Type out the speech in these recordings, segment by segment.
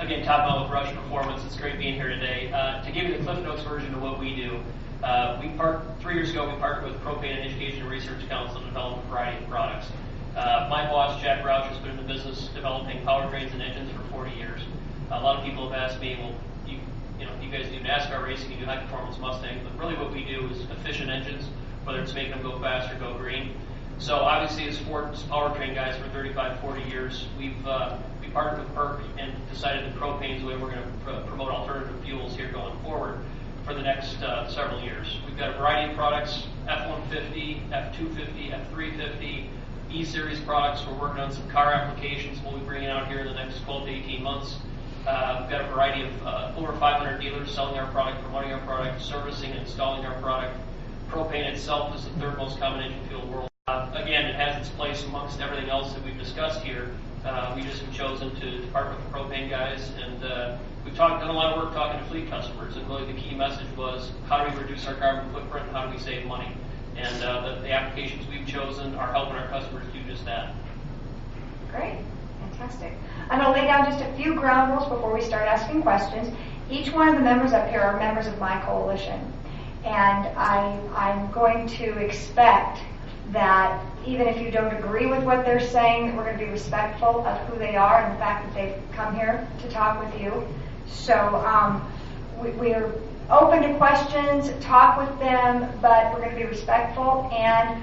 Again, Todd Bell with Rush Performance. It's great being here today. To give you the Cliff Notes version of what we do, 3 years ago we partnered with Propane and Education and Research Council to develop a variety of products. My boss, Jack Rouch, has been in the business developing powertrains and engines for 40 years. A lot of people have asked me, well, you guys do NASCAR racing, you do high-performance Mustangs, but really what we do is efficient engines, whether it's making them go fast or go green. So obviously as Ford's powertrain guys for 35, 40 years, we partnered with PERC and decided that propane is the way we're going to promote alternative fuels here going forward for the next several years. We've got a variety of products, F-150, F-250, F-350, E-Series products. We're working on some car applications we'll be bringing out here in the next 12 to 18 months. We've got a variety of over 500 dealers selling our product, promoting our product, servicing and installing our product. Propane itself is the third most common engine fuel worldwide. Again, it has its place amongst everything else that we've discussed here. We just have chosen to partner with the propane guys, and we've done a lot of work talking to fleet customers, and really the key message was how do we reduce our carbon footprint and how do we save money? And the applications we've chosen are helping our customers do just that. Great. Fantastic. I'm going to lay down just a few ground rules before we start asking questions. Each one of the members up here are members of my coalition, and I'm going to expect that even if you don't agree with what they're saying, that we're going to be respectful of who they are and the fact that they've come here to talk with you. So we're open to questions, talk with them, but we're going to be respectful, and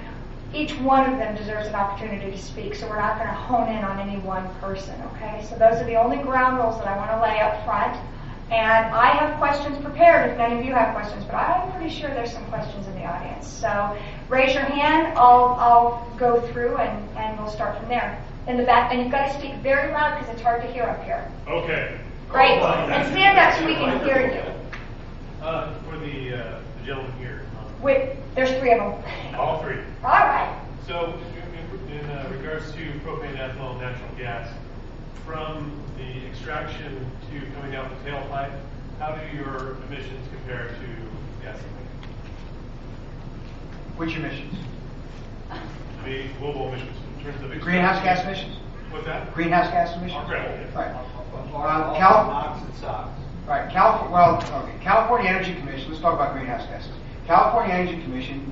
each one of them deserves an opportunity to speak, so we're not going to hone in on any one person, okay? So those are the only ground rules that I want to lay up front. And I have questions prepared if none of you have questions, but I'm pretty sure there's some questions in the audience. So raise your hand, I'll go through, and we'll start from there. In the back, and you've got to speak very loud because it's hard to hear up here. Okay. Great. And stand up so we can hear you. For the gentleman here. Wait, there's three of them. All three. All right. So in regards to propane, ethanol, natural gas, from the extraction to coming out the tailpipe, how do your emissions compare to gasoline? Which emissions? The global emissions in terms of greenhouse gas emissions. What's that? Greenhouse gas emissions. Okay. Right. NOx and SOx. Right. California Energy Commission. Let's talk about greenhouse gases. California Energy Commission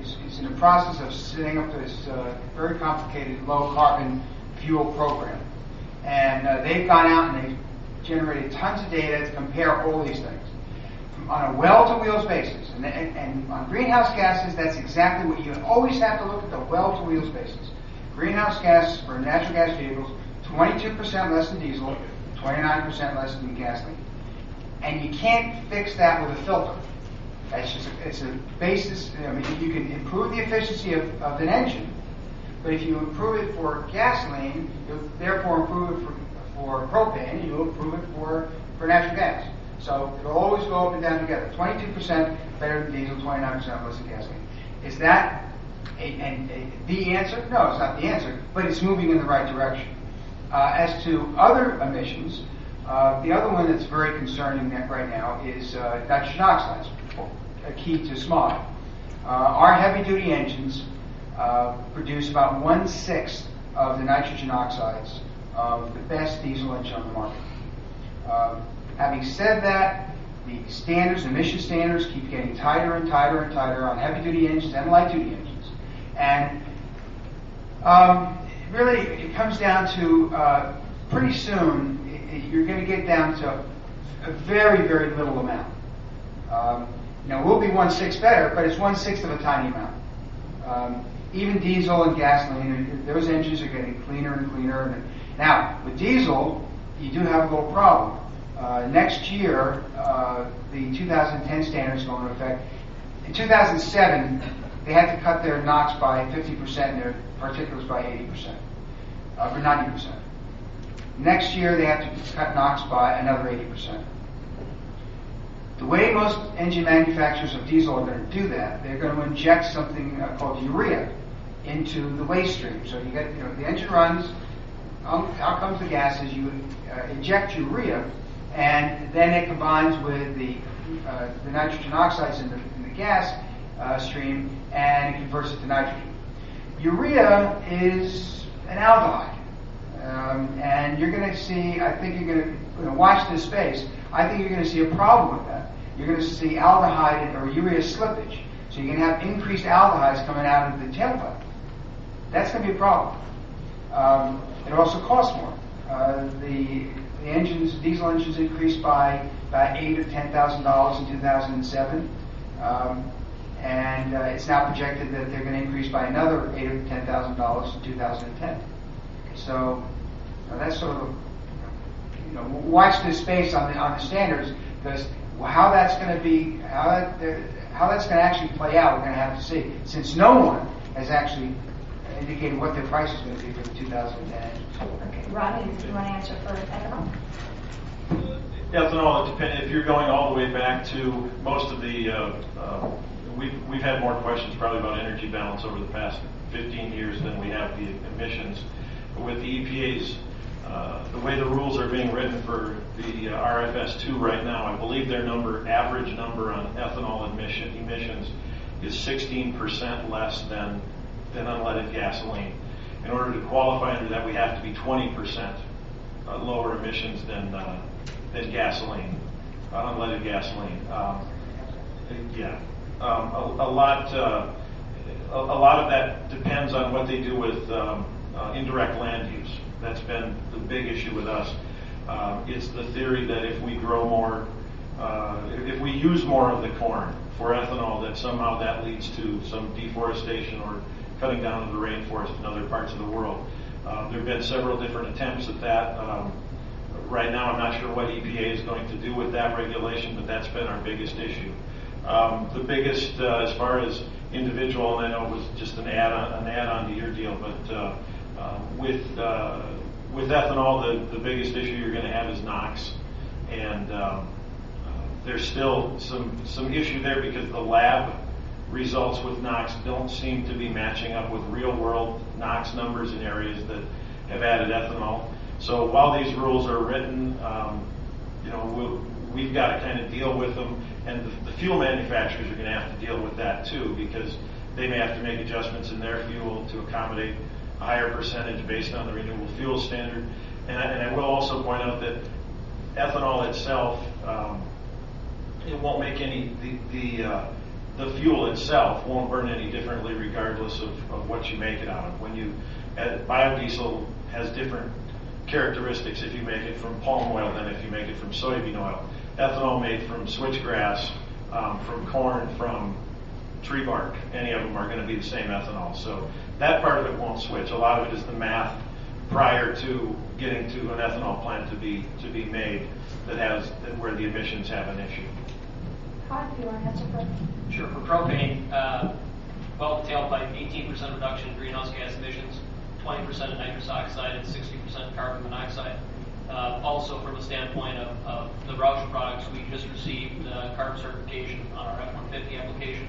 is in the process of setting up this very complicated low carbon fuel program, and they've gone out and they've generated tons of data to compare all these things on a well-to-wheels basis. And on greenhouse gases, that's exactly what you always have to look at, the well-to-wheels basis. Greenhouse gas for natural gas vehicles, 22% less than diesel, 29% less than gasoline. And you can't fix that with a filter. It's a basis. I mean, you can improve the efficiency of an engine, but if you improve it for gasoline, you'll therefore improve it for propane, you'll improve it for natural gas. So it'll always go up and down together. 22% better than diesel, 29% less than gasoline. Is that the answer? No, it's not the answer, but it's moving in the right direction. As to other emissions, the other one that's very concerning right now is nitrogen oxides, a key to smog. Our heavy-duty engines produce about 1/6 of the nitrogen oxides of the best diesel engine on the market. Having said that, the emission standards keep getting tighter and tighter and tighter on heavy-duty engines and light-duty engines. And really, it comes down to pretty soon you're going to get down to a very, very little amount. Now, we'll be 1/6 better, but it's 1/6 of a tiny amount. Even diesel and gasoline, those engines are getting cleaner and cleaner. Now, with diesel, you do have a little problem. Next year, the 2010 standards go into effect. In 2007, they had to cut their NOx by 50% and their particulates by 80%, or 90%. Next year, they have to cut NOx by another 80%. The way most engine manufacturers of diesel are going to do that, they're going to inject something called urea into the waste stream. So you get, the engine runs, out comes the gases, you inject urea, and then it combines with the nitrogen oxides in the gas stream, and it converts it to nitrogen. Urea is an aldehyde, and and you're going to see, I think you're going to watch this space, I think you're going to see a problem with that. You're going to see aldehyde or urea slippage. So you're going to have increased aldehydes coming out of the tailpipe. That's going to be a problem. It also costs more. The engines, diesel engines increased by about $8,000 or $10,000 in 2007. And it's now projected that they're going to increase by another $8,000 or $10,000 in 2010. So that's sort of, watch this space on the standards, because how that's going to be, how that's going to actually play out, we're going to have to see. Since no one has actually indicated what their price is going to be for the 2010. Okay, Ronnie, do you want to answer for ethanol? Ethanol, it depends. If you're going all the way back to most of the, we've had more questions probably about energy balance over the past 15 years than we have the emissions. But with the EPA's, the way the rules are being written for the RFS2 right now, I believe their average number on ethanol emissions is 16% less than unleaded gasoline. In order to qualify under that, we have to be 20% lower emissions than gasoline, unleaded gasoline. A lot of that depends on what they do with indirect land use. That's been the big issue with us. It's the theory that if we grow more, if we use more of the corn for ethanol, that somehow that leads to some deforestation or cutting down of the rainforest in other parts of the world. There have been several different attempts at that. Right now, I'm not sure what EPA is going to do with that regulation, but that's been our biggest issue. The biggest, as far as individual, and I know it was just an add-on to your deal, but with ethanol, the biggest issue you're going to have is NOx, and there's still some issue there because the lab results with NOx don't seem to be matching up with real-world NOx numbers in areas that have added ethanol. So while these rules are written, we've got to kind of deal with them, and the fuel manufacturers are going to have to deal with that too, because they may have to make adjustments in their fuel to accommodate a higher percentage based on the renewable fuel standard. And I will also point out that ethanol itself, it won't make any, the fuel itself won't burn any differently regardless of what you make it out of. Biodiesel has different characteristics if you make it from palm oil than if you make it from soybean oil. Ethanol made from switchgrass, from corn, from tree bark, any of them are going to be the same ethanol. So that part of it won't switch. A lot of it is the math prior to getting to an ethanol plant to be made where the emissions have an issue. Todd, do you want to answer first? Sure. For propane, well, tailpipe, 18% reduction in greenhouse gas emissions, 20% of nitrous oxide, and 60% carbon monoxide. Also, from a standpoint of the Roush products, we just received CARB certification on our F-150 application.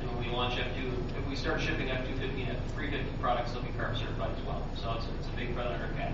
And when we launch F2, if we start shipping F-250 and F-350 products, they'll be CARB certified as well. So it's a big feather in our cap.